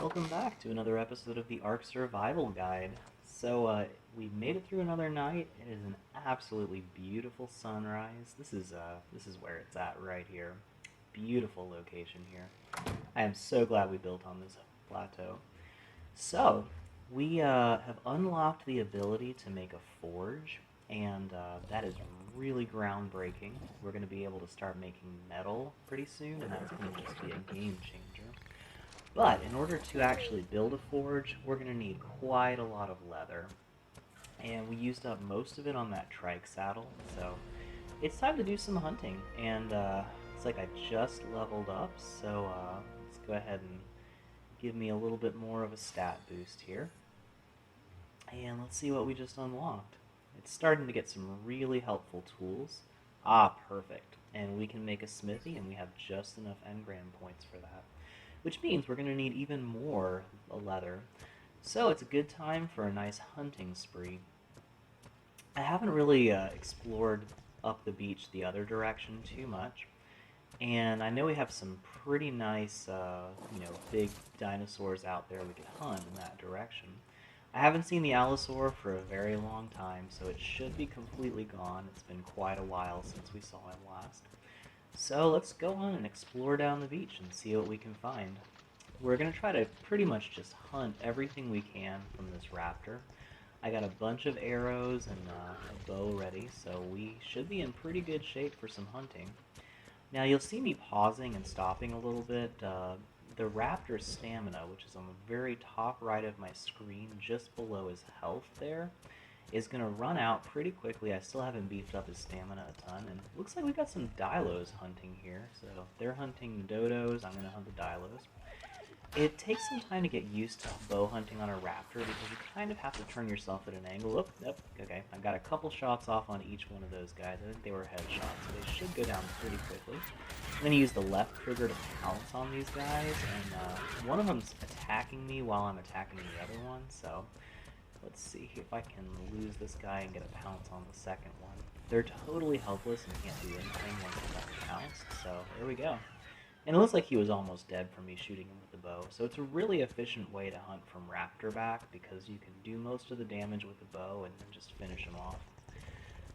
Welcome back to another episode of the Ark Survival Guide. We made it through another night. It is an absolutely beautiful sunrise. This is where it's at right here. Beautiful location here. I am so glad we built on this plateau. So we have unlocked the ability to make a forge, and that is really groundbreaking. We're going to be able to start making metal pretty soon, and that's going to just be a game changer. But in order to actually build a forge, we're going to need quite a lot of leather. And we used up most of it on that trike saddle, so it's time to do some hunting. And it's like I just leveled up, so let's go ahead and give me a little bit more of a stat boost here. And let's see what we just unlocked. It's starting to get some really helpful tools. Ah, perfect. And we can make a smithy, and we have just enough engram points for that, which means we're going to need even more leather. So it's a good time for a nice hunting spree. I haven't really explored up the beach the other direction too much, and I know we have some pretty nice, big dinosaurs out there we could hunt in that direction. I haven't seen the allosaur for a very long time, so it should be completely gone. It's been quite a while since we saw him last. So let's go on and explore down the beach and see what we can find. We're going to try to pretty much just hunt everything we can from this raptor. I got a bunch of arrows and a bow ready, so we should be in pretty good shape for some hunting. Now you'll see me pausing and stopping a little bit. The raptor's stamina, which is on the very top right of my screen, just below his health there, is going to run out pretty quickly. I still haven't beefed up his stamina a ton, and looks like we got some dilos hunting here. So they're hunting dodos, I'm going to hunt the dilos. It takes some time to get used to bow hunting on a raptor because you kind of have to turn yourself at an angle. Okay, I got a couple shots off on each one of those guys. I think they were headshots, so they should go down pretty quickly. I'm going to use the left trigger to pounce on these guys, and one of them's attacking me while I'm attacking the other one, so let's see if I can lose this guy and get a pounce on the second one. They're totally helpless and can't do anything once they got pounced, so there we go. And it looks like he was almost dead from me shooting him with the bow, so it's a really efficient way to hunt from raptor back because you can do most of the damage with the bow and then just finish him off.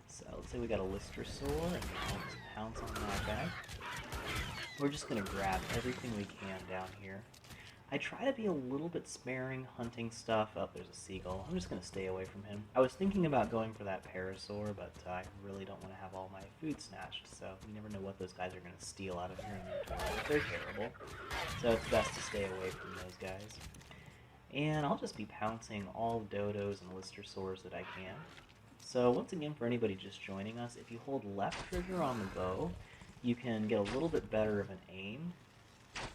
So let's say we got a Listersaur, and now let's pounce on that guy. We're just going to grab everything we can down here. I try to be a little bit sparing hunting stuff. Oh, there's a seagull. I'm just going to stay away from him. I was thinking about going for that parasaur, but I really don't want to have all my food snatched, so you never know what those guys are going to steal out of your inventory. They're terrible, so it's best to stay away from those guys. And I'll just be pouncing all dodos and listersaurs that I can. So once again, for anybody just joining us, if you hold left trigger on the bow, you can get a little bit better of an aim,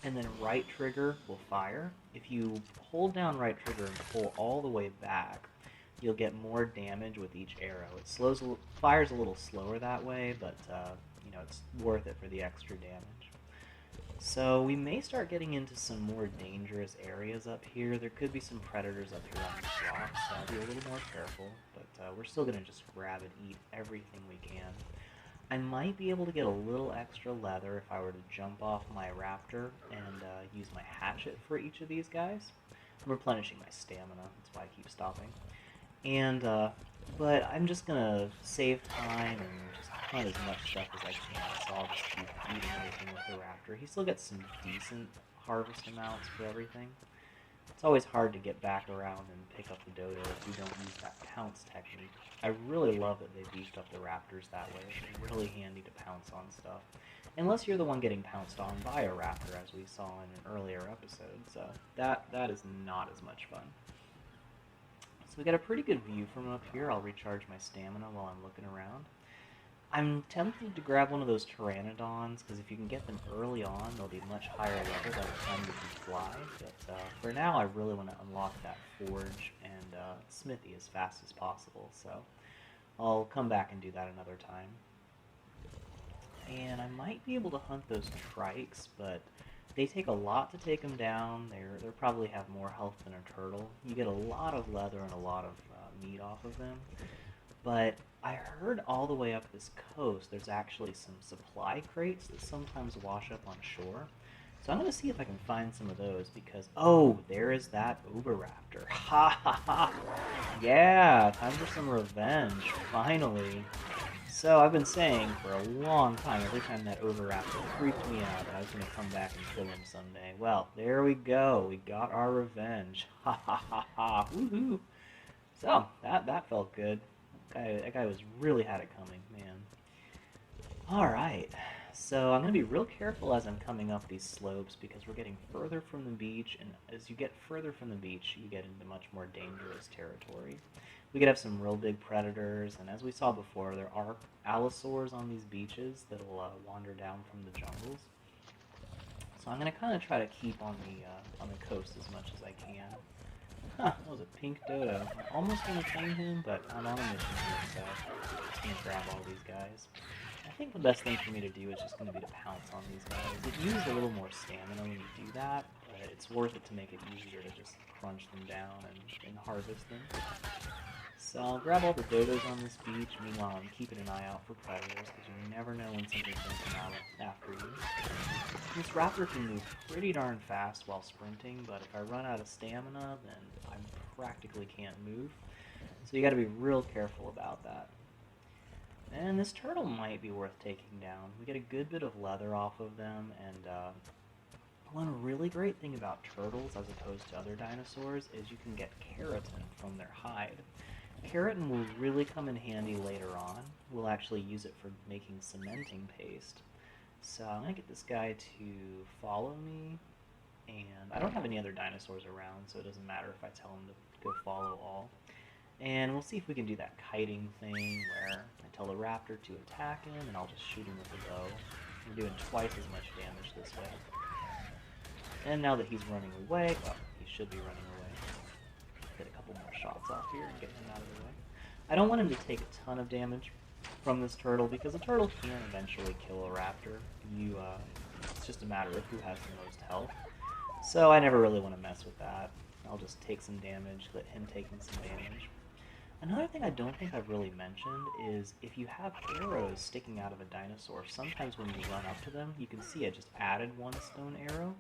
and then right trigger will fire. If you hold down right trigger and pull all the way back, you'll get more damage with each arrow. It fires a little slower that way, but it's worth it for the extra damage. So we may start getting into some more dangerous areas up here. There could be some predators up here on these rocks, so I'll be a little more careful, but we're still going to just grab and eat everything we can. I might be able to get a little extra leather if I were to jump off my raptor and use my hatchet for each of these guys. I'm replenishing my stamina, that's why I keep stopping. But I'm just gonna save time and just hunt as much stuff as I can, so I'll just keep eating everything with the raptor. He still gets some decent harvest amounts for everything. It's always hard to get back around and pick up the dodo if you don't use that pounce technique. I really love that they beefed up the raptors that way. It's really handy to pounce on stuff. Unless you're the one getting pounced on by a raptor, as we saw in an earlier episode, so that is not as much fun. So we got a pretty good view from up here. I'll recharge my stamina while I'm looking around. I'm tempted to grab one of those pteranodons, because if you can get them early on, they'll be much higher level by the time you can fly. But for now, I really want to unlock that forge and smithy as fast as possible, so I'll come back and do that another time. And I might be able to hunt those trikes, but they take a lot to take them down. They probably have more health than a turtle. You get a lot of leather and a lot of meat off of them. But I heard all the way up this coast there's actually some supply crates that sometimes wash up on shore. So I'm going to see if I can find some of those because, oh, there is that Uberraptor. Ha ha ha! Yeah, time for some revenge, finally. So I've been saying for a long time, every time that Uberraptor freaked me out, that I was going to come back and kill him someday. Well, there we go. We got our revenge. Ha ha ha ha! Woohoo! So that felt good. That guy was really had it coming, man. Alright, so I'm going to be real careful as I'm coming up these slopes because we're getting further from the beach, and as you get further from the beach, you get into much more dangerous territory. We could have some real big predators, and as we saw before, there are allosaurs on these beaches that'll wander down from the jungles. So I'm going to kind of try to keep on the coast as much as I can. Huh, that was a pink dodo. I'm almost going to tame him, but I'm on a mission here, so I can't grab all these guys. I think the best thing for me to do is just going to be to pounce on these guys. It uses a little more stamina when you do that, but it's worth it to make it easier to just crunch them down and harvest them. So I'll grab all the dodos on this beach. Meanwhile, I'm keeping an eye out for predators because you never know when something's going to come out after you. This raptor can move pretty darn fast while sprinting, but if I run out of stamina, then I practically can't move. So you got to be real careful about that. And this turtle might be worth taking down. We get a good bit of leather off of them, and one really great thing about turtles as opposed to other dinosaurs is you can get keratin from their hide. Keratin will really come in handy later on. We'll actually use it for making cementing paste. So I'm going to get this guy to follow me, and I don't have any other dinosaurs around, so it doesn't matter if I tell him to go follow all. And we'll see if we can do that kiting thing where I tell the raptor to attack him, and I'll just shoot him with the bow. I'm doing twice as much damage this way. And now that he's running away, well, he should be running away. Get a couple more shots off here and get him out of the way. I don't want him to take a ton of damage from this turtle because a turtle can eventually kill a raptor. It's just a matter of who has the most health. So I never really want to mess with that. I'll just take some damage, let him take some damage. Another thing I don't think I've really mentioned is if you have arrows sticking out of a dinosaur, sometimes when you run up to them, you can see I just added one stone arrow,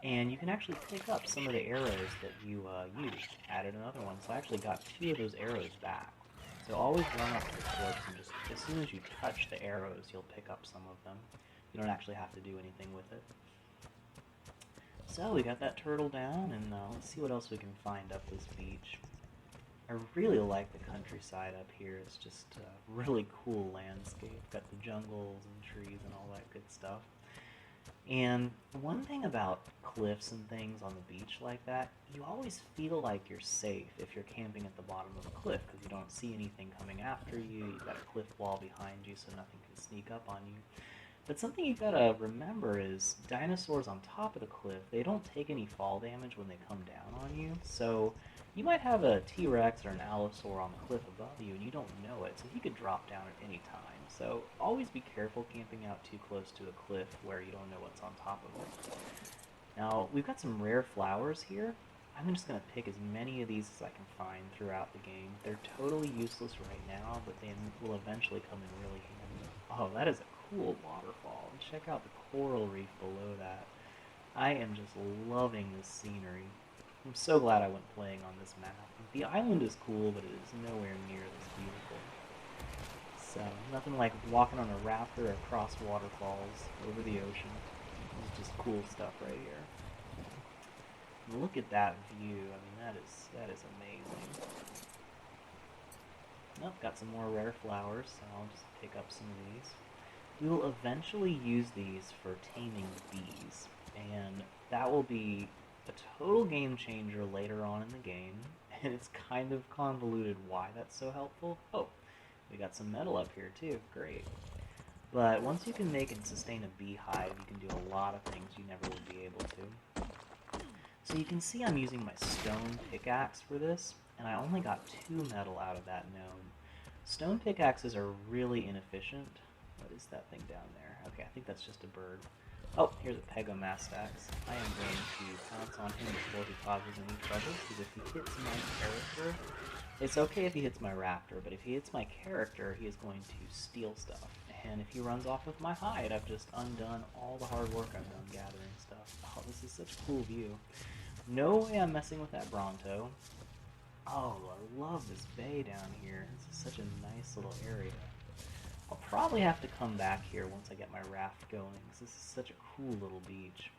and you can actually pick up some of the arrows that you used. Added another one, so I actually got 2 of those arrows back. So always run up to the corpse and just, as soon as you touch the arrows, you'll pick up some of them. You don't actually have to do anything with it. So we got that turtle down, and let's see what else we can find up this beach. I really like the countryside up here. It's just a really cool landscape. Got the jungles and trees and all that good stuff. And one thing about cliffs and things on the beach like that, you always feel like you're safe if you're camping at the bottom of a cliff because you don't see anything coming after you. You've got a cliff wall behind you so nothing can sneak up on you. But something you gotta remember is dinosaurs on top of the cliff, they don't take any fall damage when they come down on you. So you might have a T-Rex or an allosaur on the cliff above you and you don't know it, so he could drop down at any time. So always be careful camping out too close to a cliff where you don't know what's on top of it. Now, we've got some rare flowers here. I'm just going to pick as many of these as I can find throughout the game. They're totally useless right now, but they will eventually come in really handy. Oh, that is a cool waterfall. And check out the coral reef below that. I am just loving this scenery. I'm so glad I went playing on this map. The island is cool, but it is nowhere near this beautiful. So, nothing like walking on a raptor across waterfalls over the ocean. It's just cool stuff right here. And look at that view. I mean, that is amazing. Oh, got some more rare flowers, so I'll just pick up some of these. We will eventually use these for taming bees, and that will be a total game changer later on in the game, and it's kind of convoluted why that's so helpful. Oh, we got some metal up here too, great. But once you can make and sustain a beehive, you can do a lot of things you never would be able to. So you can see I'm using my stone pickaxe for this, and I only got 2 metal out of that node. Stone pickaxes are really inefficient. What is that thing down there? Okay, I think that's just a bird. Oh, here's a Pegomastax. I am going to pounce on him before he causes any trouble, because if he hits my character, it's okay if he hits my raptor, but if he hits my character, he is going to steal stuff. And if he runs off with my hide, I've just undone all the hard work I've done gathering stuff. Oh, this is such a cool view. No way I'm messing with that Bronto. Oh, I love this bay down here. This is such a nice little area. I'll probably have to come back here once I get my raft going, because this is such a cool little beach.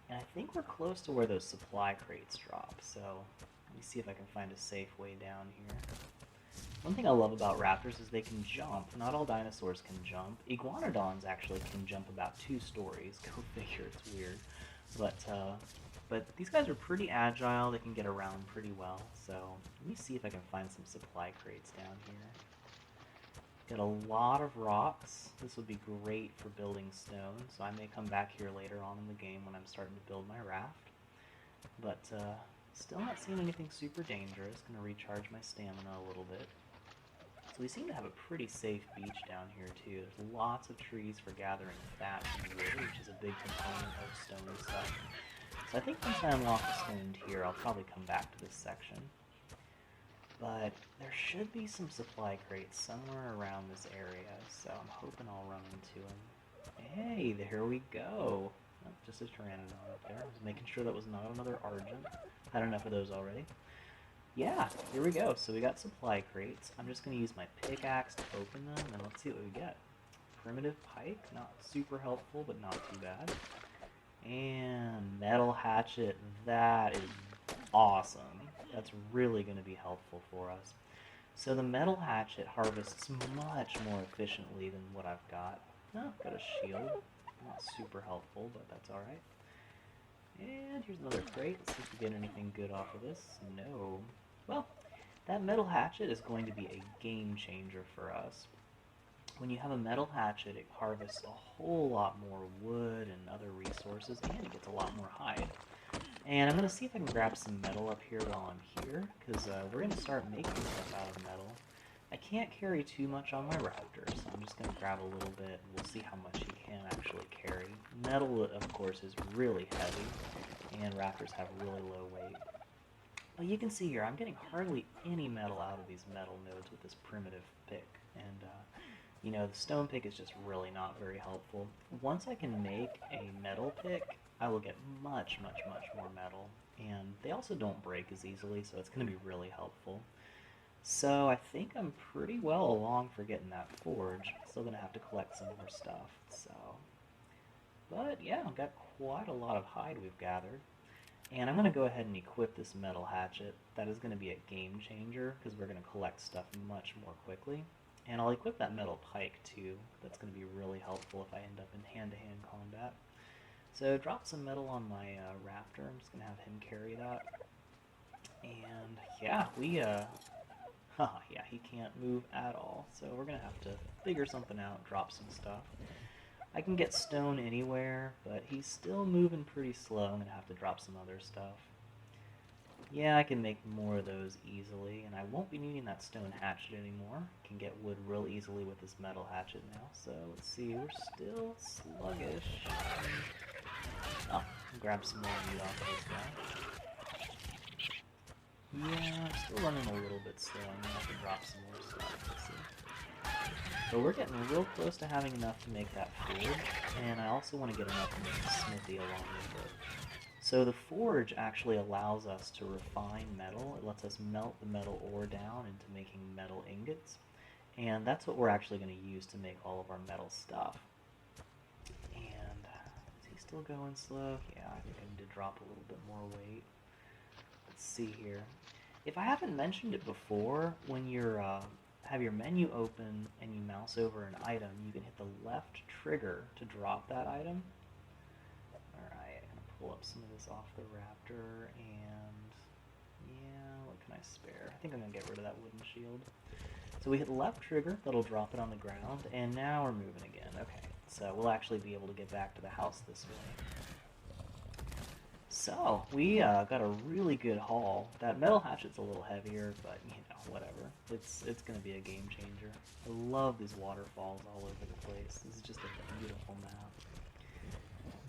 And I think we're close to where those supply crates drop, so let me see if I can find a safe way down here. One thing I love about raptors is they can jump. Not all dinosaurs can jump. Iguanodons actually can jump about 2 stories. Go figure, it's weird. But these guys are pretty agile. They can get around pretty well. So let me see if I can find some supply crates down here. Got a lot of rocks. This would be great for building stone. So I may come back here later on in the game when I'm starting to build my raft. But still not seeing anything super dangerous. Gonna recharge my stamina a little bit. So we seem to have a pretty safe beach down here too. There's lots of trees for gathering thatch and wood, which is a big component of stone stuff. So I think once I unlock the stoned here, I'll probably come back to this section. But there should be some supply crates somewhere around this area, so I'm hoping I'll run into them. Hey, there we go. Oh, just a Pteranodon up there. I was making sure that was not another Argent. Had enough of those already. Yeah, here we go. So we got supply crates. I'm just going to use my pickaxe to open them, and let's see what we get. Primitive pike, not super helpful, but not too bad. And metal hatchet, that is awesome. That's really going to be helpful for us. So the metal hatchet harvests much more efficiently than what I've got. Oh, got a shield. Not super helpful, but that's alright. And here's another crate. Let's see if we get anything good off of this. No. Well, that metal hatchet is going to be a game changer for us. When you have a metal hatchet, it harvests a whole lot more wood and other resources, and it gets a lot more hide. And I'm going to see if I can grab some metal up here while I'm here, because we're going to start making stuff out of metal. I can't carry too much on my Raptor, so I'm just going to grab a little bit, and we'll see how much he can actually carry. Metal, of course, is really heavy, and Raptors have really low weight. Well, you can see here, I'm getting hardly any metal out of these metal nodes with this primitive pick, and you know, the stone pick is just really not very helpful. Once I can make a metal pick, I will get much, much, much more metal. And they also don't break as easily, so it's going to be really helpful. So I think I'm pretty well along for getting that forge. Still going to have to collect some more stuff. So, but yeah, I've got quite a lot of hide we've gathered. And I'm going to go ahead and equip this metal hatchet. That is going to be a game changer, because we're going to collect stuff much more quickly. And I'll equip that metal pike too. That's going to be really helpful if I end up in hand-to-hand combat. So drop some metal on my Raptor. I'm just going to have him carry that. And yeah, yeah, he can't move at all. So we're going to have to figure something out, drop some stuff. I can get stone anywhere, but he's still moving pretty slow. I'm going to have to drop some other stuff. Yeah, I can make more of those easily, and I won't be needing that stone hatchet anymore. Can get wood real easily with this metal hatchet now. So let's see, we're still sluggish. Oh, grab some more meat off of this guy. Yeah, I'm still running a little bit slow. I'm gonna have to drop some more stuff. Let's see. But we're getting real close to having enough to make that forge, and I also want to get enough to make a smithy along with it. So the forge actually allows us to refine metal. It lets us melt the metal ore down into making metal ingots. And that's what we're actually going to use to make all of our metal stuff. And is he still going slow? Yeah, I think I need to drop a little bit more weight. Let's see here. If I haven't mentioned it before, when you're have your menu open and you mouse over an item, you can hit the left trigger to drop that item. Pull up some of this off the Raptor, and yeah, what can I spare? I think I'm going to get rid of that wooden shield. So we hit the left trigger, that'll drop it on the ground, and now we're moving again. Okay, so we'll actually be able to get back to the house this way. So, we got a really good haul. That metal hatchet's a little heavier, but you know, whatever. It's going to be a game changer. I love these waterfalls all over the place. This is just a beautiful map.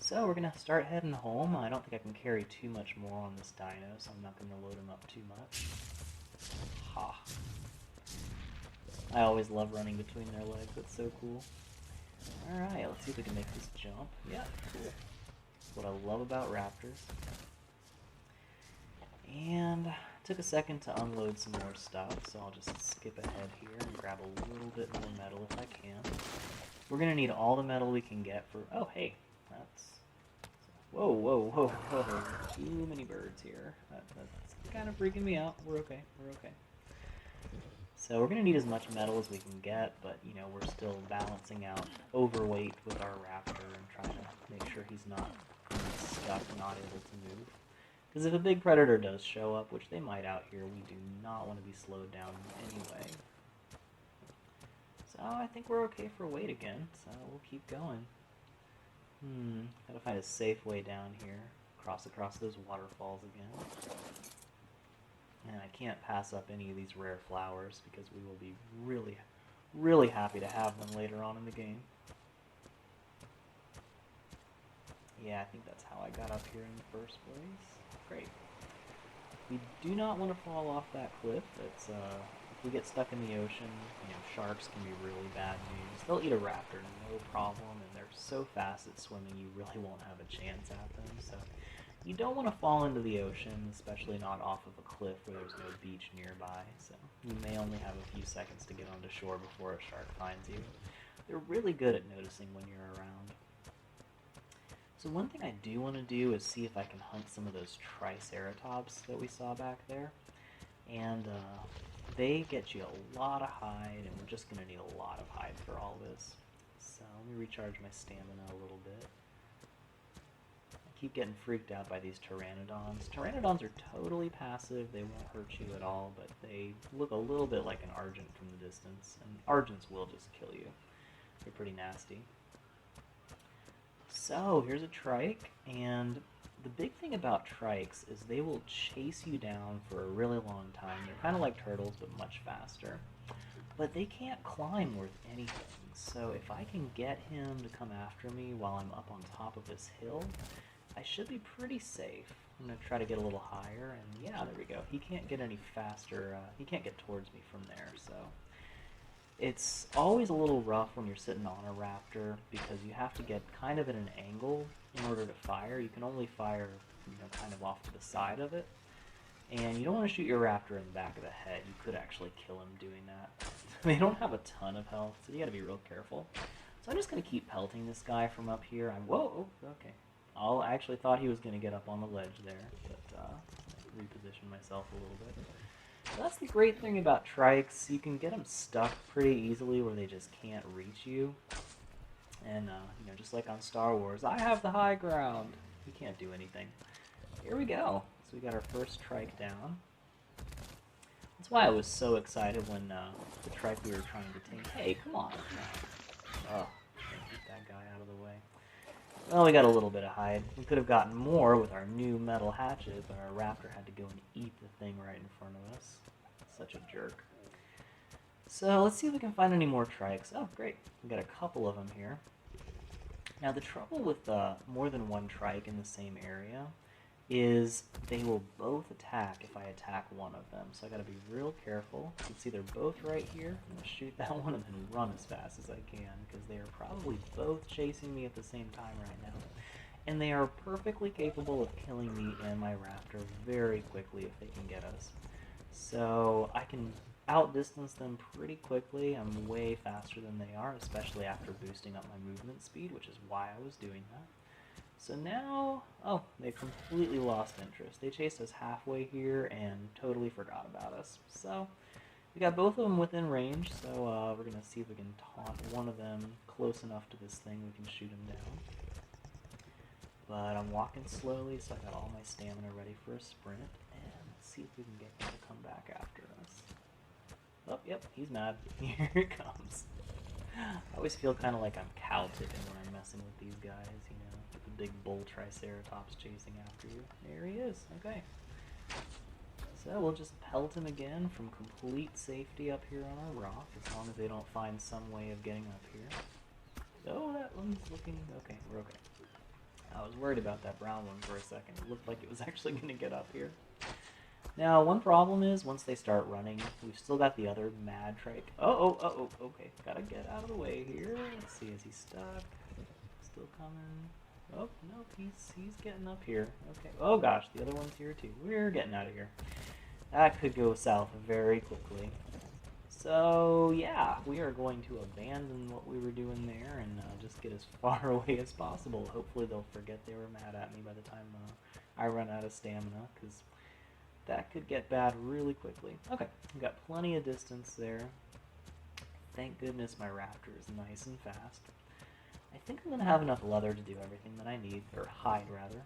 So we're going to start heading home. I don't think I can carry too much more on this dino, so I'm not going to load him up too much. Ha. I always love running between their legs. That's so cool. Alright, let's see if we can make this jump. Yeah, cool. That's what I love about raptors. And took a second to unload some more stuff, so I'll just skip ahead here and grab a little bit more metal if I can. We're gonna need all the metal we can get for... Oh, hey, that's... Whoa, whoa, whoa, whoa, too many birds here. That's kind of freaking me out. We're okay, we're okay. So we're gonna need as much metal as we can get, but, you know, we're still balancing out overweight with our raptor and trying to make sure he's not stuck, not able to move. Because if a big predator does show up, which they might out here, we do not want to be slowed down anyway. So I think we're okay for weight again, so we'll keep going. Gotta find a safe way down here. Across those waterfalls again. And I can't pass up any of these rare flowers because we will be really, really happy to have them later on in the game. Yeah, I think that's how I got up here in the first place. Great. We do not want to fall off that cliff. It's if we get stuck in the ocean, you know, sharks can be really bad news. They'll eat a raptor, no problem, and they're so fast at swimming you really won't have a chance at them. So you don't want to fall into the ocean, especially not off of a cliff where there's no beach nearby. So you may only have a few seconds to get onto shore before a shark finds you. They're really good at noticing when you're around. So one thing I do want to do is see if I can hunt some of those Triceratops that we saw back there. And they get you a lot of hide, and we're just going to need a lot of hide for all this. So let me recharge my stamina a little bit. I keep getting freaked out by these Pteranodons. Pteranodons are totally passive, they won't hurt you at all, but they look a little bit like an Argent from the distance. And Argents will just kill you. They're pretty nasty. So, here's a trike, and the big thing about trikes is they will chase you down for a really long time. They're kind of like turtles, but much faster. But they can't climb worth anything, so if I can get him to come after me while I'm up on top of this hill, I should be pretty safe. I'm going to try to get a little higher, and yeah, there we go. He can't get any faster, he can't get towards me from there, so... It's always a little rough when you're sitting on a raptor because you have to get kind of at an angle in order to fire. You can only fire, you know, kind of off to the side of it. And you don't want to shoot your raptor in the back of the head. You could actually kill him doing that. They don't have a ton of health, so you gotta be real careful. So I'm just gonna keep pelting this guy from up here. Whoa, okay. I actually thought he was gonna get up on the ledge there, but I repositioned myself a little bit. So that's the great thing about trikes. You can get them stuck pretty easily where they just can't reach you. And, you know, just like on Star Wars, I have the high ground. You can't do anything. Here we go. So we got our first trike down. That's why I was so excited when the trike we were trying to tame. Hey, come on. Oh, get that guy out of the way. Well, we got a little bit of hide. We could have gotten more with our new metal hatchet, but our raptor had to go and eat the thing right in front of us. Such a jerk. So let's see if we can find any more trikes. Oh, great. We got a couple of them here. Now, the trouble with more than one trike in the same area is they will both attack if I attack one of them. So I gotta be real careful. You can see they're both right here. I'm gonna shoot that one and then run as fast as I can because they are probably both chasing me at the same time right now. And they are perfectly capable of killing me and my raptor very quickly if they can get us. So I can outdistance them pretty quickly. I'm way faster than they are, especially after boosting up my movement speed, which is why I was doing that. So now, oh, they completely lost interest. They chased us halfway here and totally forgot about us. So we got both of them within range, so we're going to see if we can taunt one of them close enough to this thing we can shoot him down. But I'm walking slowly, so I got all my stamina ready for a sprint, and let's see if we can get him to come back after us. Oh, yep, he's mad. Here it comes. I always feel kind of like I'm cow tipping when I'm messing with these guys, you know. The big bull Triceratops chasing after you. There he is. Okay. So we'll just pelt him again from complete safety up here on our rock, as long as they don't find some way of getting up here. Oh, that one's looking... Okay, we're okay. I was worried about that brown one for a second. It looked like it was actually going to get up here. Now, one problem is once they start running, we've still got the other mad trike. Okay. Gotta get out of the way here. Let's see, is he stuck? Still coming. Oh, no, he's getting up here. Okay. Oh gosh, the other one's here too. We're getting out of here. That could go south very quickly. So yeah, we are going to abandon what we were doing there and just get as far away as possible. Hopefully they'll forget they were mad at me by the time I run out of stamina, because that could get bad really quickly. Okay, we've got plenty of distance there. Thank goodness my Raptor is nice and fast. I think I'm going to have enough leather to do everything that I need, or hide rather.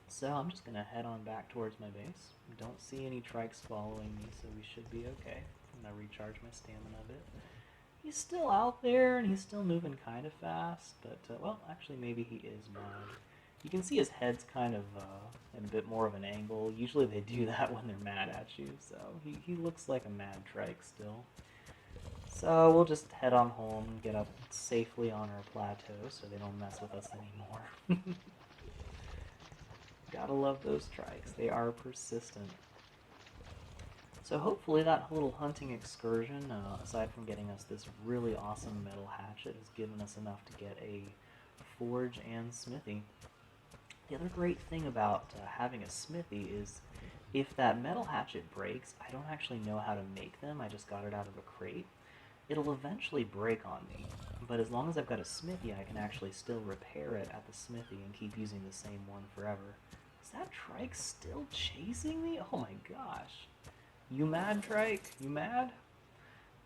So I'm just going to head on back towards my base. Don't see any trikes following me, so we should be okay. I'm going to recharge my stamina a bit. He's still out there, and he's still moving kind of fast, but, well, actually maybe he is mad. You can see his head's kind of in a bit more of an angle. Usually they do that when they're mad at you, so he looks like a mad trike still. So we'll just head on home and get up safely on our plateau so they don't mess with us anymore. Gotta love those trikes. They are persistent. So hopefully that little hunting excursion, aside from getting us this really awesome metal hatchet, has given us enough to get a forge and smithy. The other great thing about having a smithy is if that metal hatchet breaks, I don't actually know how to make them. I just got it out of a crate. It'll eventually break on me, but as long as I've got a smithy, I can actually still repair it at the smithy and keep using the same one forever. Is that trike still chasing me? Oh my gosh. You mad, trike? You mad?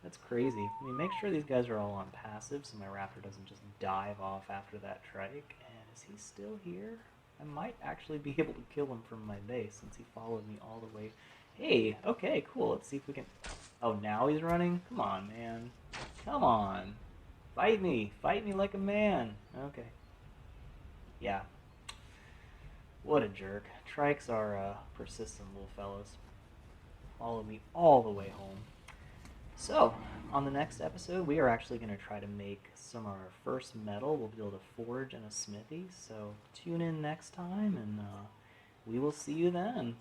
That's crazy. I mean, make sure these guys are all on passive so my Raptor doesn't just dive off after that trike. And is he still here? I might actually be able to kill him from my base since he followed me all the way. Hey, okay, cool. Let's see if we can... Oh, now he's running? Come on, man. Come on. Fight me. Fight me like a man. Okay. Yeah. What a jerk. Trikes are persistent little fellows. Followed me all the way home. So, on the next episode, we are actually going to try to make some of our first metal. We'll build a forge and a smithy. So, tune in next time, and we will see you then.